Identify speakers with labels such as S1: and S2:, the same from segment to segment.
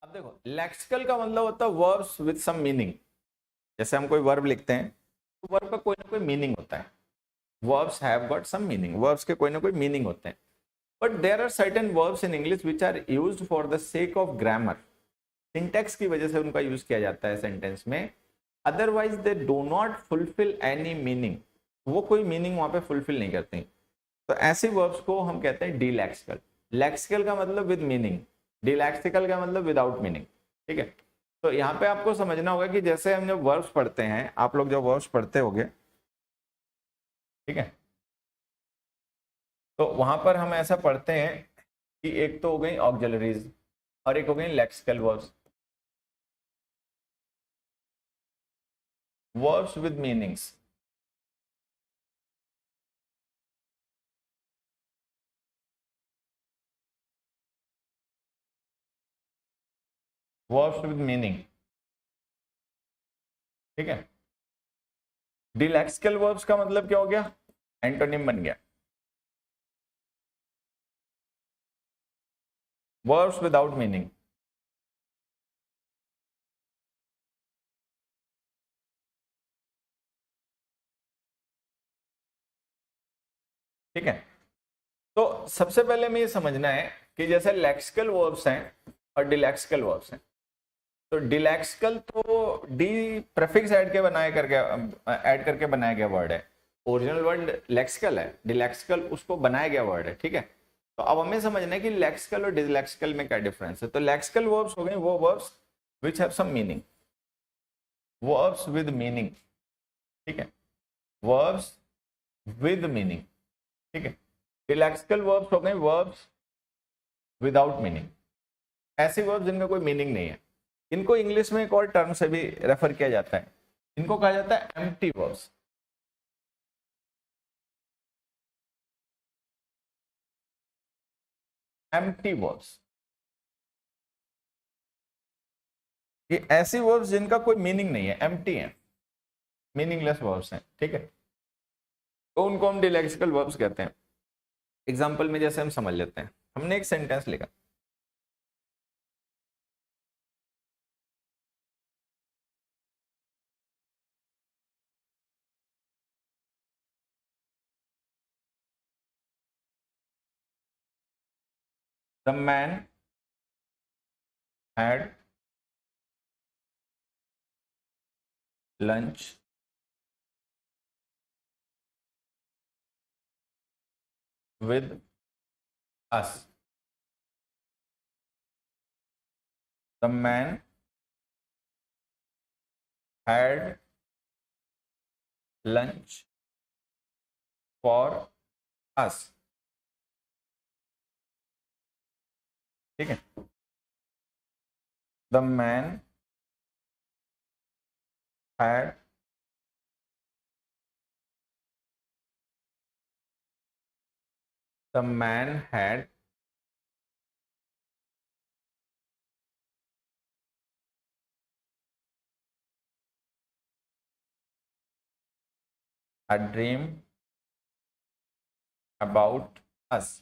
S1: अब देखो लेक्सिकल का मतलब होता है वर्ब्स विद सम मीनिंग। जैसे हम कोई वर्ब लिखते हैं तो वर्ब का कोई ना कोई मीनिंग होता है। Verbs have got some meaning, verbs के कोई ना कोई मीनिंग होते हैं। But there are certain verbs in English which are used for the sake of grammar. Syntax की वजह से उनका यूज किया जाता है सेंटेंस में, otherwise they do not fulfil any meaning. वो कोई मीनिंग वहां पे फुलफिल नहीं करते। तो ऐसे वर्ब्स को हम कहते हैं डीलेक्सिकल। लेक्सिकल का मतलब विद मीनिंग, डीलेक्सिकल का मतलब विदाउट मीनिंग। ठीक है, तो यहाँ पे आपको समझना होगा कि जैसे हम जब वर्ब्स पढ़ते हैं, आप लोग जब वर्ब्स पढ़ते होगे, ठीक है, तो वहां पर हम ऐसा पढ़ते हैं कि एक तो हो गई ऑक्सिलरीज और एक हो गई lexical verbs. Verbs with meanings, verbs with meaning. ठीक है, डीलेक्सिकल वर्ब्स का मतलब क्या हो गया? एंटोनिम बन गया, वर्ब्स विदाउट मीनिंग। ठीक है, तो सबसे पहले हमें ये समझना है कि जैसे लेक्सिकल वर्ब्स हैं और डिलेक्सिकल वर्ब्स हैं। तो डिलेक्सिकल तो डी प्रेफिक्स ऐड करके बनाया गया वर्ड है। ओरिजिनल वर्ड लेक्सिकल है, डिलेक्सिकल उसको बनाया गया वर्ड है। ठीक है, तो अब हमें समझना है कि लेक्सिकल और डिलेक्सिकल में क्या डिफरेंस है। तो लेक्सिकल वर्ब्स हो गए वो verbs which have some meaning, verbs with meaning. ठीक है, वर्ब्स विद मीनिंग। ठीक है, डिलेक्सिकल वर्ब्स हो गए वर्ब्स विदाउट मीनिंग। ऐसे वर्ब्स जिनका कोई मीनिंग नहीं है, इनको इंग्लिश में एक और टर्म से भी रेफर किया जाता है, इनको कहा जाता है एम्प्टी वर्ब्स। एम्प्टी वर्ब्स, ये ऐसी वर्ब्स जिनका कोई मीनिंग नहीं है, एम्प्टी हैं, मीनिंगलेस वर्ब्स हैं। ठीक है, तो उनको हम डिलेक्सिकल वर्ब्स कहते हैं। एग्जाम्पल में जैसे हम समझ लेते हैं, हमने एक सेंटेंस लिखा, the man had lunch with us. The man had lunch for us. ठीक है, the man had the man had a dream about us.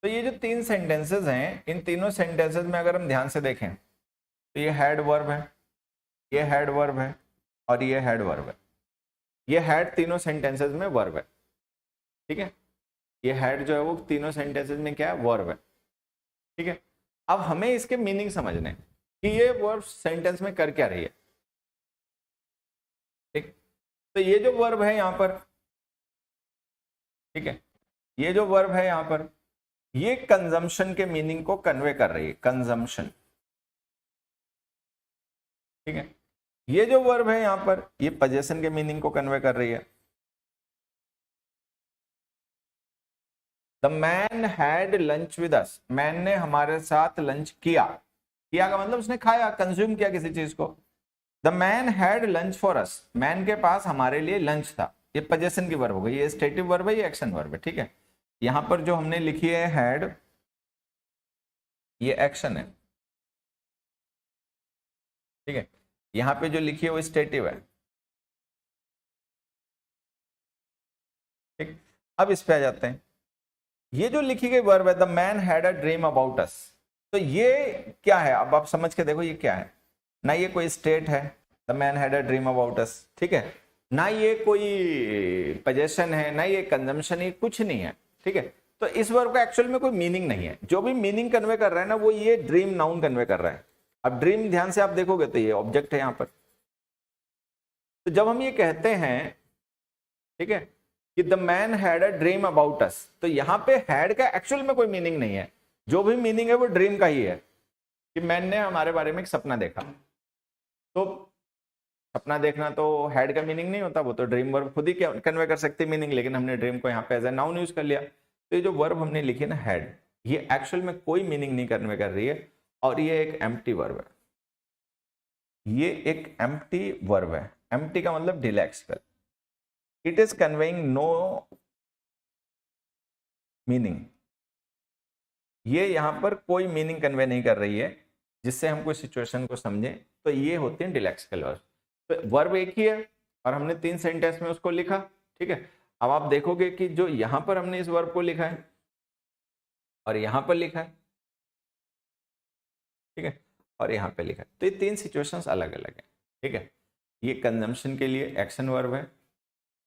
S1: तो ये जो तीन सेंटेंसेस हैं, इन तीनों सेंटेंसेस में अगर हम ध्यान से देखें तो ये हैड वर्ब है, ये हैड वर्ब है और ये हैड वर्ब है। ये हैड तीनों सेंटेंसेस में वर्ब है। ठीक है, ये हैड जो है वो तीनों सेंटेंसेस में क्या है? वर्ब है। ठीक है, अब हमें इसके मीनिंग समझने हैं कि ये वर्ब सेंटेंस में कर क्या रही है। ठीक, तो ये जो वर्ब है यहां पर, ठीक है, ये जो वर्ब है यहां पर, ये कंजम्पशन के मीनिंग को कन्वे कर रही है, कंजम्पशन। ठीक है, ये जो वर्ब है यहां पर, ये पोजेशन के मीनिंग को कन्वे कर रही है। The man had lunch with us, man ने हमारे साथ लंच किया। किया का मतलब उसने खाया, कंज्यूम किया किसी चीज को। The man had lunch for us, man के पास हमारे लिए लंच था। ये पोजेशन की वर्ब हो गई, ये स्टेटिव वर्ब है, ये एक्शन वर्ब है। ठीक है, यहां पर जो हमने लिखी है हैड, ये एक्शन है। ठीक है, यहां पे जो लिखी है वो स्टेटिव है। ठीक, अब इस पे आ जाते हैं। ये जो लिखी गई वर्ब है the man had a dream about us, तो ये क्या है, अब आप समझ के देखो ये क्या है। ना ये कोई स्टेट है, the man had a dream about us, ठीक है, ना ये कोई पोजेशन है, ना ये कंजम्पशन है, कुछ नहीं है, ठीक है। तो इस वर्ब का एक्चुअल में कोई मीनिंग नहीं है। जो भी मीनिंग कन्वे कर रहा है ना, वो ये ड्रीम नाउन कन्वे कर रहा है। अब ड्रीम ध्यान से आप देखोगे तो ये ऑब्जेक्ट है यहां पर। तो जब हम ये कहते हैं, ठीक है, कि the man had a dream about us, तो यहां पे हैड का एक्चुअल में कोई मीनिंग नहीं है। जो भी मीनिंग है वो ड्रीम का ही है, कि मैन ने हमारे बारे में एक सपना देखा। तो सपना देखना तो हैड का मीनिंग नहीं होता, वो तो ड्रीम वर्ब खुद ही कन्वे कर सकती मीनिंग, लेकिन हमने ड्रीम को यहाँ पे एज ए नाउन यूज कर लिया। तो ये जो वर्ब हमने लिखी ना हैड, ये एक्चुअल में कोई मीनिंग नहीं कन्वे कर रही है, और ये एक एम्प्टी वर्ब है। ये एक एम्प्टी वर्ब है। एम्प्टी का मतलब delexical, it is conveying no meaning. ये यहां पर कोई मीनिंग कन्वे नहीं कर रही है जिससे हम कोई सिचुएशन को समझें। तो ये होते हैं डिलेक्सिकल वर्ब। तो वर्ब एक ही है और हमने 3 सेंटेंस में उसको लिखा, ठीक है। अब आप देखोगे कि जो यहां पर हमने इस वर्ब को लिखा है और यहां पर लिखा है, ठीक है, और यहां पे लिखा है, तो ये 3 सिचुएशंस अलग अलग है, ठीक है। ये कंजम्पशन के लिए एक्शन वर्ब है,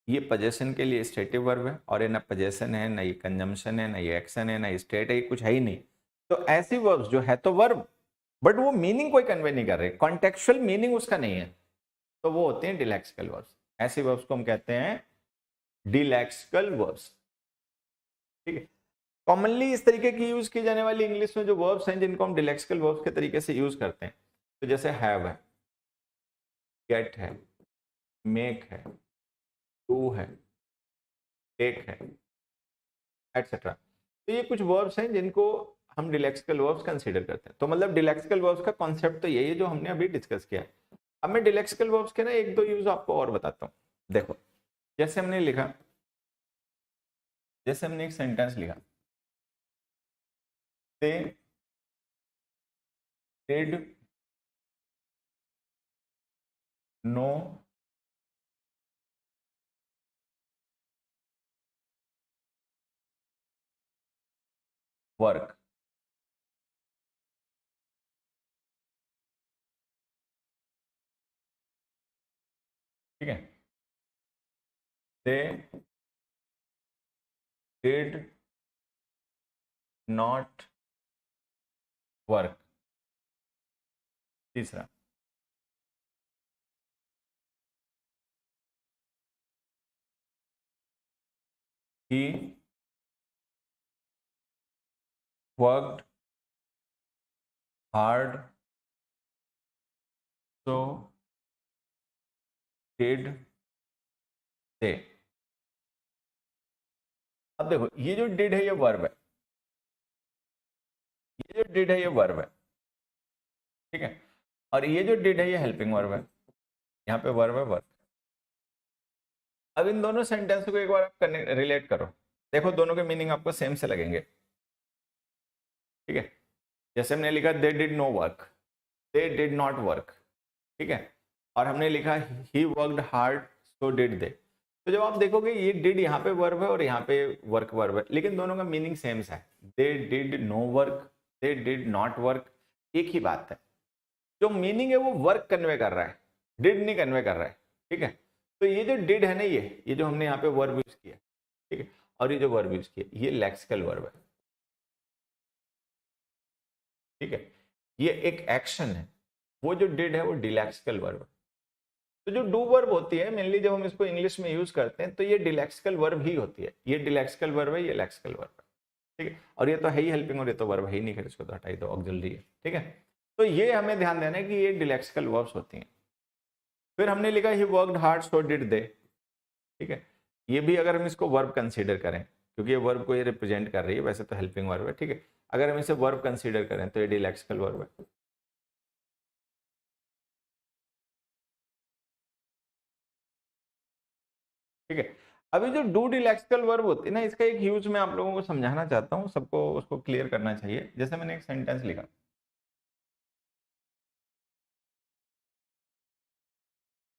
S1: ये पोजेशन के लिए स्टेटिव वर्ब है, और ये ना पोजेशन है, ना ये कंजम्पशन है, ना ये एक्शन है, ना ये स्टेट है, ये कुछ है ही नहीं। तो ऐसी वर्ब्स जो है तो वर्ब, बट वो मीनिंग कोई कन्वे नहीं कर रहे, कॉन्टेक्चुअल मीनिंग उसका नहीं है, तो वो होते हैं डिलेक्सिकल वर्ब्स। ऐसे वर्ब्स को हम कहते हैं डिलेक्सिकल वर्ब्स, ठीक है। कॉमनली इस तरीके की यूज की जाने वाली इंग्लिश में जो वर्ब्स हैं जिनको हम डिलेक्सिकल वर्ब्स के तरीके से यूज करते हैं, तो जैसे हैव है, गेट है, मेक है, डू है, टेक है, एटसेट्रा। तो ये कुछ वर्ब्स हैं जिनको हम डिलेक्सिकल वर्ब्स कंसीडर करते हैं। तो मतलब डिलेक्सिकल वर्ब्स का कॉन्सेप्ट तो यही है जो हमने अभी डिस्कस किया। अब मैं डिलेक्सिकल वर्ब्स के ना एक दो यूज आपको और बताता हूँ। देखो, जैसे हमने लिखा, जैसे हमने एक सेंटेंस लिखा, दे डिड नो वर्क, ठीक है, दे डिड नॉट वर्क। तीसरा, he worked hard so did they. अब देखो, ये जो डिड है ये वर्ब है, ये जो डिड है ये वर्ब है, ठीक है, और ये जो डिड है ये हेल्पिंग वर्ब है। यहाँ पे वर्ब है वर्ब। अब इन दोनों सेंटेंस को एक बार आप रिलेट करो, देखो दोनों के मीनिंग आपको सेम से लगेंगे, ठीक है। जैसे हमने लिखा they did no work, they did not work, ठीक है, और हमने लिखा he worked hard so did they. तो जब आप देखोगे ये डिड यहाँ पे वर्ब है और यहाँ पे वर्क वर्ब है, लेकिन दोनों का मीनिंग सेम सा है। They did no work, they did not work, एक ही बात है। जो मीनिंग है वो वर्क कन्वे कर रहा है, डिड नहीं कन्वे कर रहा है, ठीक है। तो ये जो डिड है ना, ये जो हमने यहाँ पे वर्ब यूज किया, ठीक है, और ये जो वर्ब यूज किया ये लेक्सिकल वर्ब है, ठीक है। ये एक एक्शन है, वो जो डिड है वो डिलेक्सिकल वर्ब है। तो जो डू वर्ब होती है मेनली जब हम इसको इंग्लिश में यूज करते हैं तो ये डिलेक्सिकल वर्ब ही होती है। ये डिलेक्सिकल वर्ब है, ये लेक्सिकल वर्ब है, ठीक है। और ये तो है ही हेल्पिंग, और ये तो वर्ब है ही नहीं, खैर इसको तो हटाई दो, ऑक्सिलरी है, ठीक है। तो ये हमें ध्यान देना है कि ये डिलेक्सिकल वर्ब्स होती हैं। फिर हमने लिखा he worked hard so did दे, ठीक है। ये भी अगर हम इसको वर्ब कंसीडर करें, क्योंकि ये वर्ब को ये रिप्रेजेंट कर रही है, वैसे तो हेल्पिंग वर्ब है, ठीक है। अगर हम इसे वर्ब कंसीडर करें तो ये डिलेक्सिकल वर्ब है, ठीक है। अभी जो डू डिलेक्सिकल वर्ब होती है ना, इसका एक यूज मैं आप लोगों को समझाना चाहता हूँ, सबको उसको क्लियर करना चाहिए। जैसे मैंने एक सेंटेंस लिखा,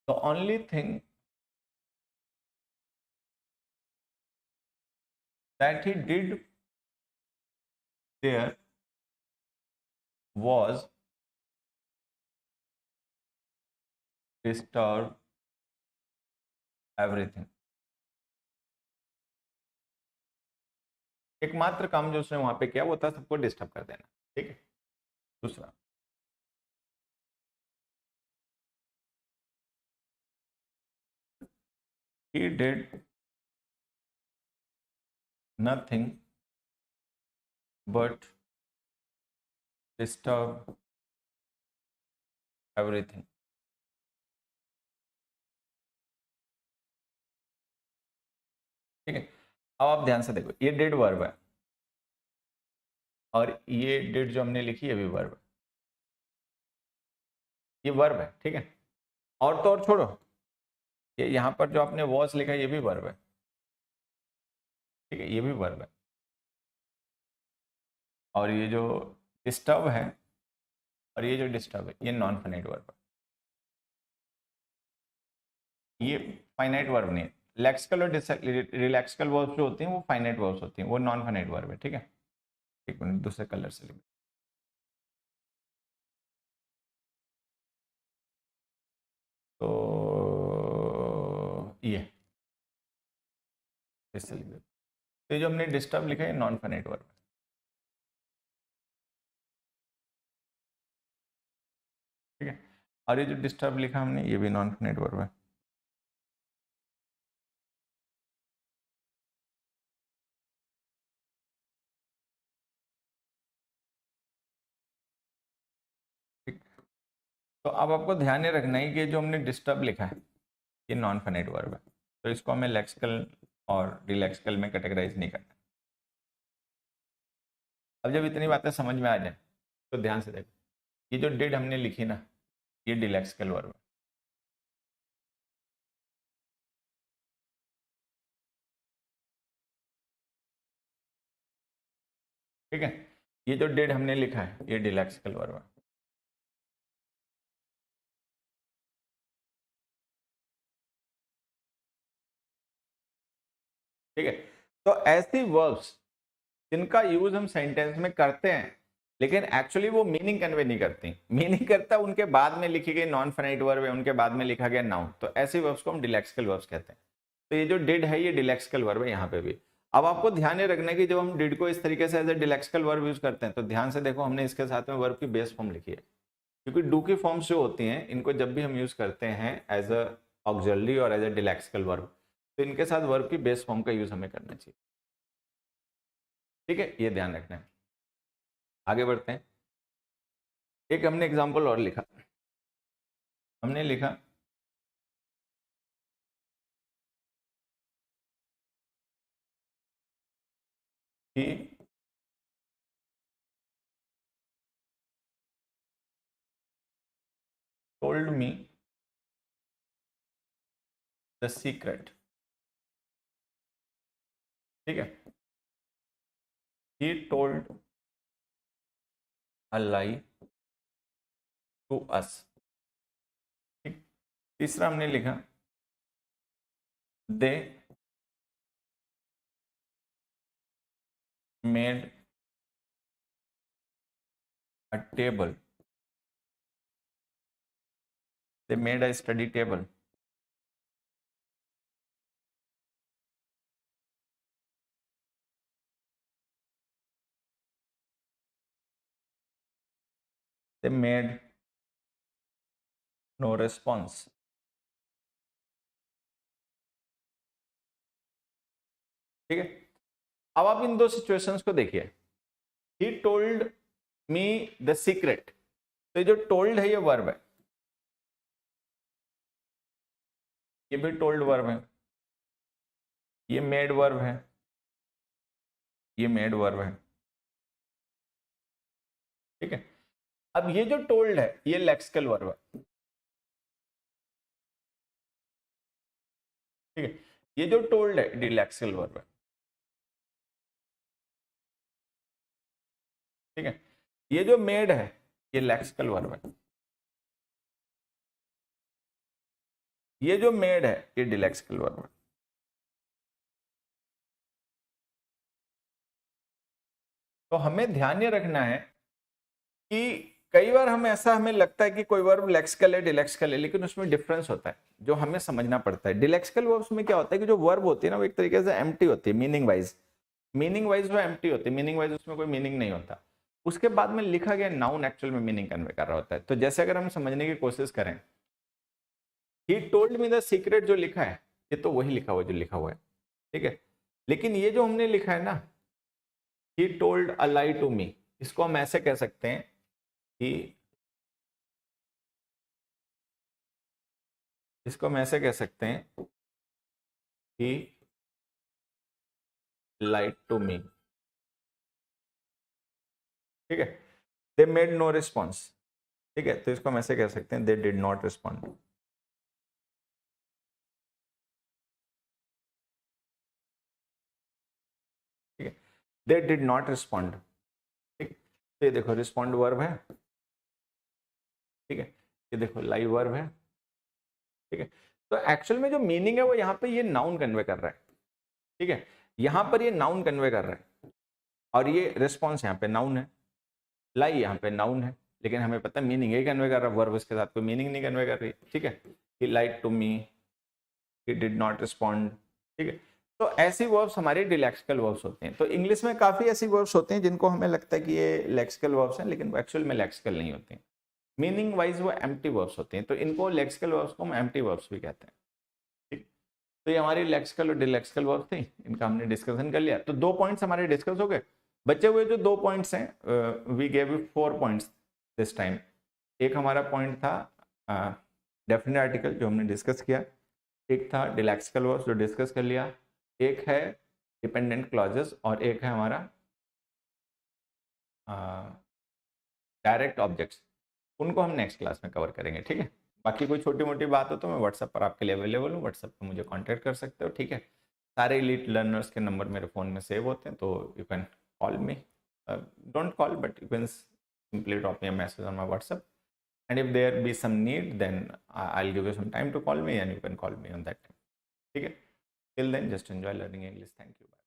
S1: the only thing that he did there was disturb everything। एकमात्र काम जो उसने वहां पे किया वो था सबको डिस्टर्ब कर देना। ठीक है। दूसरा, he did nothing but disturb everything। ठीक है। अब आप ध्यान से देखो, ये डिड वर्ब है और ये डिड जो हमने लिखी है भी वर्ब है, ये वर्ब है। ठीक है। और तो और छोड़ो, ये यहाँ पर जो आपने वॉज लिखा है ये भी वर्ब है। ठीक है, ये भी वर्ब है। और ये जो डिस्टर्ब है और ये जो डिस्टर्ब है ये नॉन फाइनाइट वर्ब है। ये फाइनाइट वर्ब नहीं है। लेक्सिकल और रिलैक्सिकल वर्ब्स जो होती हैं वो फाइनाइट वर्ब्स होती हैं, वो नॉन फाइनाइट वर्ब है। ठीक है। एक मिनट, दूसरे कलर से लिख, तो ये इससे लिख देते। तो ये जो हमने डिस्टर्ब लिखा है नॉन फाइनाइट वर्ब है। ठीक है। और ये जो डिस्टर्ब लिखा हमने ये भी नॉन फाइनाइट वर्ब है। ठीक। तो अब आपको ध्यान में रखना है कि जो हमने डिस्टर्ब लिखा है ये नॉन फाइनाइट वर्ब है, तो इसको हमें लेक्सिकल और रिलैक्सिकल में कैटेगराइज नहीं करना। अब जब इतनी बातें समझ में आ जाए तो ध्यान से देखो, ये जो डिड हमने लिखी ना ये डिलेक्सिकल वर्ब है। ठीक है। ये जो डिड हमने लिखा है ये डिलेक्सिकल वर्ब है। ठीक है। तो ऐसी वर्ब्स जिनका यूज हम सेंटेंस में करते हैं लेकिन एक्चुअली वो मीनिंग कन्वे नहीं करती, मीनिंग करता उनके बाद में लिखी गई नॉन फाइनाइट वर्ब है, उनके बाद में लिखा गया नाउन, तो ऐसी वर्ब्स को हम डिलेक्सिकल वर्ब्स कहते हैं। तो ये जो डिड है ये डिलेक्सिकल वर्ब है यहाँ पे भी। अब आपको ध्यान में रखना है कि जब हम डिड को इस तरीके से एज ए डिलेक्सिकल वर्ब यूज करते हैं तो ध्यान से देखो हमने इसके साथ में वर्ब की बेस फॉर्म लिखी है, क्योंकि डू की फॉर्म्स जो होती हैं इनको जब भी हम यूज करते हैं एज अ ऑक्सिलरी और एज अ डिलेक्सिकल वर्ब तो इनके साथ वर्ब की बेस फॉर्म का यूज हमें करना चाहिए। ठीक है, ये ध्यान रखना है। आगे बढ़ते हैं। एक हमने एग्जाम्पल और लिखा, हमने लिखा कि told me the secret। ठीक है। he told a lie to us। ठीक। तीसरा हमने लिखा they made a table, they made a study table। they made no response। ठीक है। अब आप इन दो सिचुएशंस को देखिए। he told me the secret, तो ये जो told है ये वर्ब है, ये भी told वर्ब है, ये मेड वर्ब है, ये मेड वर्ब है। ठीक है। अब ये जो told है ये लेक्सिकल वर्ब है। ठीक है। ये जो told है ये लेक्सिकल वर्ब है। ठीक है। ये जो मेड है ये लेक्सिकल वर्ब है। ये जो मेड है ये डिलेक्सिकल वर्ब है। तो हमें ध्यान ये रखना है कि कई बार हमें लगता है कि कोई वर्ब लेक्सिकल है डिलेक्सिकल है, लेकिन उसमें डिफरेंस होता है जो हमें समझना पड़ता है। डिलेक्सिकल वर्ब्स में क्या होता है कि जो वर्ब होती है ना वो एक तरीके से एम्प्टी होती है, मीनिंग वाइज वो एम्प्टी होती है, मीनिंग वाइज उसमें कोई मीनिंग नहीं होता। उसके बाद में लिखा गया नाउन एक्चुअल में मीनिंग कन्वे कर रहा होता है। तो जैसे अगर हम समझने की कोशिश करें, he told me the secret जो लिखा है, ये तो वही लिखा हुआ जो लिखा हुआ है, ठीक है। लेकिन ये जो हमने लिखा है ना, he told a lie to me, इसको हम ऐसे कह सकते हैं कि इसको हम ऐसे कह सकते हैं कि लाइट टू मी, ठीक है। दे मेड नो रिस्पॉन्स, ठीक है। तो इसको हम ऐसे कह सकते हैं, दे डिड नॉट रिस्पॉन्ड, ठीक है। दे डिड नॉट रिस्पॉन्ड, ठीक। तो ये देखो रिस्पॉन्ड वर्ब है, ठीक है। ये देखो लाइव वर्ब है, ठीक है। तो एक्चुअल में जो मीनिंग है वो यहाँ पे ये नाउन कन्वे कर रहा है, ठीक है। यहाँ पर ये नाउन कन्वे कर रहा है और ये रिस्पॉन्स यहाँ पे नाउन है, लाई यहाँ पे नाउन है, लेकिन हमें पता है मीनिंग यही कन्वे कर रहा है, वर्ब इसके साथ कोई मीनिंग नहीं कन्वे कर रही, ठीक है। He like to me, he did not respond, ठीक है। तो ऐसी वर्ब्स हमारे डिलेक्सिकल वर्ब्स होते हैं। तो इंग्लिश में काफी ऐसी वर्ब्स होते हैं जिनको हमें लगता है कि ये लेक्सिकल वर्ब्स हैं, लेकिन वो एक्चुअल में लेक्सिकल नहीं होते हैं, मीनिंग वाइज वो एम्प्टी वर्ब्स होते हैं। तो इनको लेक्सिकल वर्ब्स को हम एम्प्टी वर्ब्स भी कहते हैं, ठीक। तो ये हमारी लेक्सिकल और डिलेक्सिकल वर्ब्स थे, इनका हमने डिस्कशन कर लिया। तो 2 पॉइंट्स हमारे डिस्कस हो गए। बचे हुए जो 2 पॉइंट्स हैं, we gave 4 points this time. एक हमारा पॉइंट था डेफिनेट आर्टिकल जो हमने डिस्कस किया, एक था डिलेक्सिकल वर्ब्स जो डिस्कस कर लिया, एक है डिपेंडेंट क्लॉजेस और एक है हमारा डायरेक्ट ऑब्जेक्ट्स। उनको हम नेक्स्ट क्लास में कवर करेंगे, ठीक है। बाकी कोई छोटी मोटी बात हो तो मैं व्हाट्सएप पर आपके लिए अवेलेबल हूँ, व्हाट्सएप पर मुझे कांटेक्ट कर सकते हो, ठीक है। सारे एलीट लर्नर्स के नंबर मेरे फ़ोन में सेव होते हैं, तो you can call me, don't call but you can simply drop me a message on my WhatsApp, and if there be some need then I'll give you some time to call me and you can call me on that time, ठीक है। Till then just enjoy learning English. Thank you. Bye.